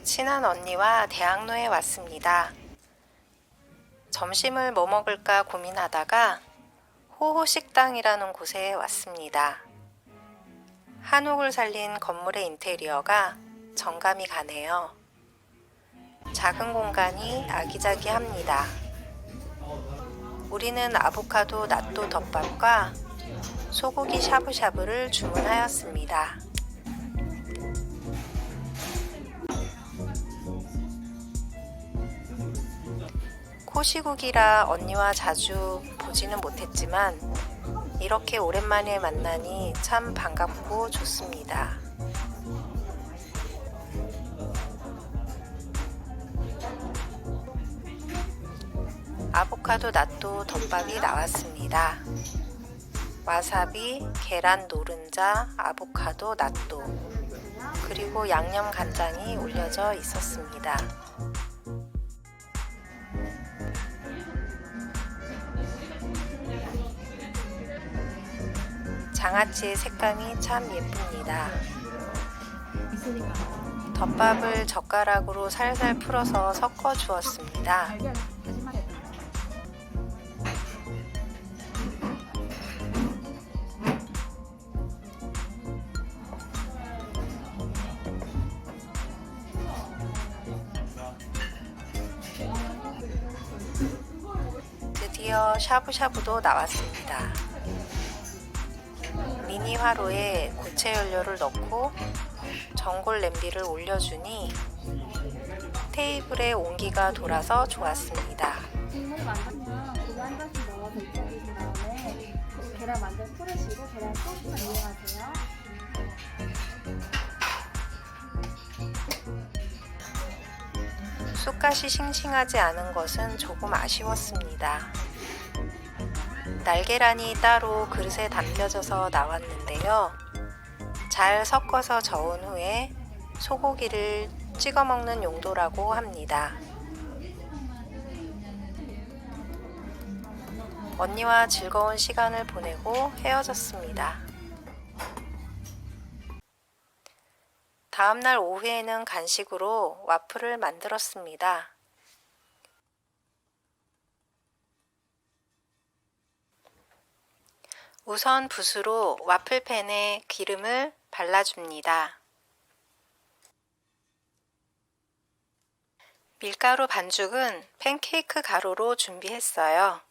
친한 언니와 대학로에 왔습니다. 점심을 뭐 먹을까 고민하다가 호호식당이라는 곳에 왔습니다. 한옥을 살린 건물의 인테리어가 정감이 가네요. 작은 공간이 아기자기합니다. 우리는 아보카도 낫또 덮밥과 소고기 샤브샤브를 주문하였습니다. 코시국이라 언니와 자주 보지는 못했지만 이렇게 오랜만에 만나니 참 반갑고 좋습니다. 아보카도 낫또 덮밥이 나왔습니다. 와사비, 계란 노른자, 아보카도 낫또, 그리고 양념 간장이 올려져 있었습니다. 장아찌의 색감이 참 예쁩니다. 덮밥을 젓가락으로 살살 풀어서 섞어 주었습니다. 드디어 샤브샤브도 나왔습니다. 미니 화로에 고체 연료를 넣고 전골 냄비를 올려주니 테이블에 온기가 돌아서 좋았습니다. 국물 만들면 그거 한 잔씩 넣어서 익혀주신 다음에 계란 완전 풀으시고 계란 소스만 이용하세요. 쑥갓이 싱싱하지 않은 것은 조금 아쉬웠습니다. 날계란이 따로 그릇에 담겨져서 나왔는데요. 잘 섞어서 저은 후에 소고기를 찍어 먹는 용도라고 합니다. 언니와 즐거운 시간을 보내고 헤어졌습니다. 다음날 오후에는 간식으로 와플을 만들었습니다. 우선 붓으로 와플팬에 기름을 발라줍니다. 밀가루 반죽은 팬케이크 가루로 준비했어요.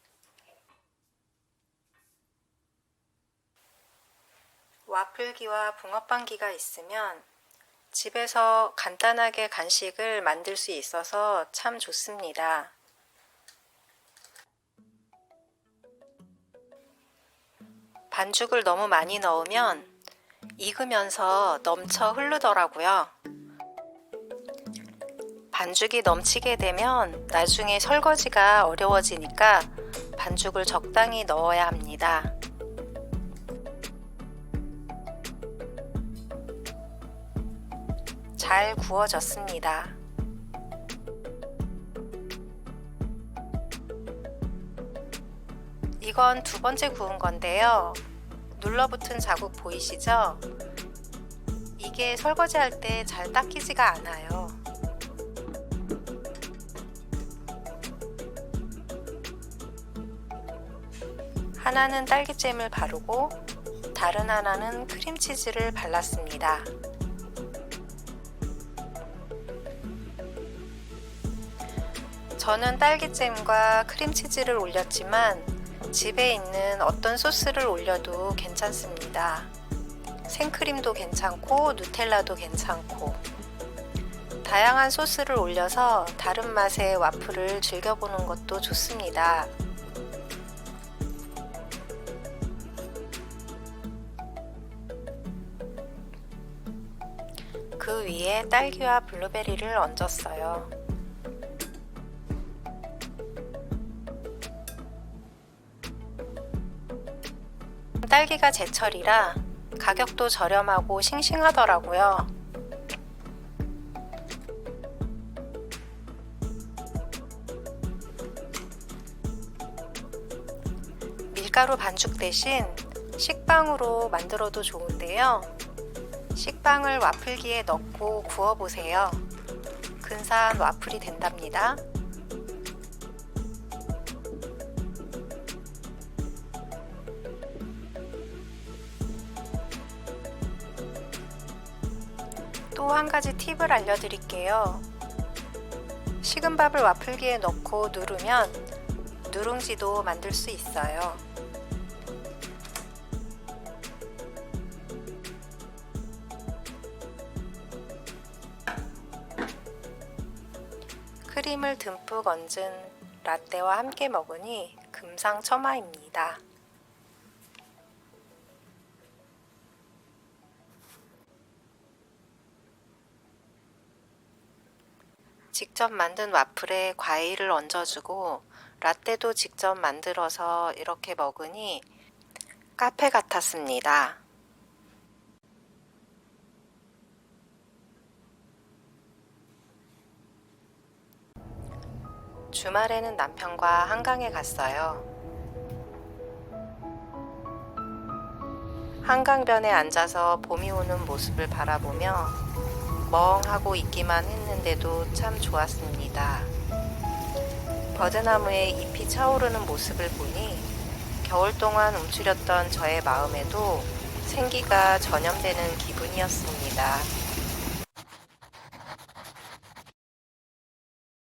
와플기와 붕어빵기가 있으면 집에서 간단하게 간식을 만들 수 있어서 참 좋습니다. 반죽을 너무 많이 넣으면 익으면서 넘쳐 흐르더라고요. 반죽이 넘치게 되면 나중에 설거지가 어려워지니까 반죽을 적당히 넣어야 합니다. 잘 구워졌습니다. 이건 두 번째 구운 건데요. 눌러붙은 자국 보이시죠? 이게 설거지할 때 잘 닦이지가 않아요. 하나는 딸기잼을 바르고 다른 하나는 크림치즈를 발랐습니다. 저는 딸기잼과 크림치즈를 올렸지만 집에 있는 어떤 소스를 올려도 괜찮습니다. 생크림도 괜찮고 누텔라도 괜찮고 다양한 소스를 올려서 다른 맛의 와플을 즐겨보는 것도 좋습니다. 그 위에 딸기와 블루베리를 얹었어요. 딸기가 제철이라 가격도 저렴하고 싱싱하더라고요. 밀가루 반죽 대신 식빵으로 만들어도 좋은데요. 식빵을 와플기에 넣고 구워보세요. 근사한 와플이 된답니다. 또 한 가지 팁을 알려드릴게요. 식은 밥을 와플기에 넣고 누르면 누룽지도 만들 수 있어요. 크림을 듬뿍 얹은 라떼와 함께 먹으니 금상첨화입니다. 직접 만든 와플에 과일을 얹어주고 라떼도 직접 만들어서 이렇게 먹으니 카페 같았습니다. 주말에는 남편과 한강에 갔어요. 한강변에 앉아서 봄이 오는 모습을 바라보며 멍하고 있기만 했는데도 참 좋았습니다. 버드나무에 잎이 차오르는 모습을 보니 겨울 동안 움츠렸던 저의 마음에도 생기가 전염되는 기분이었습니다.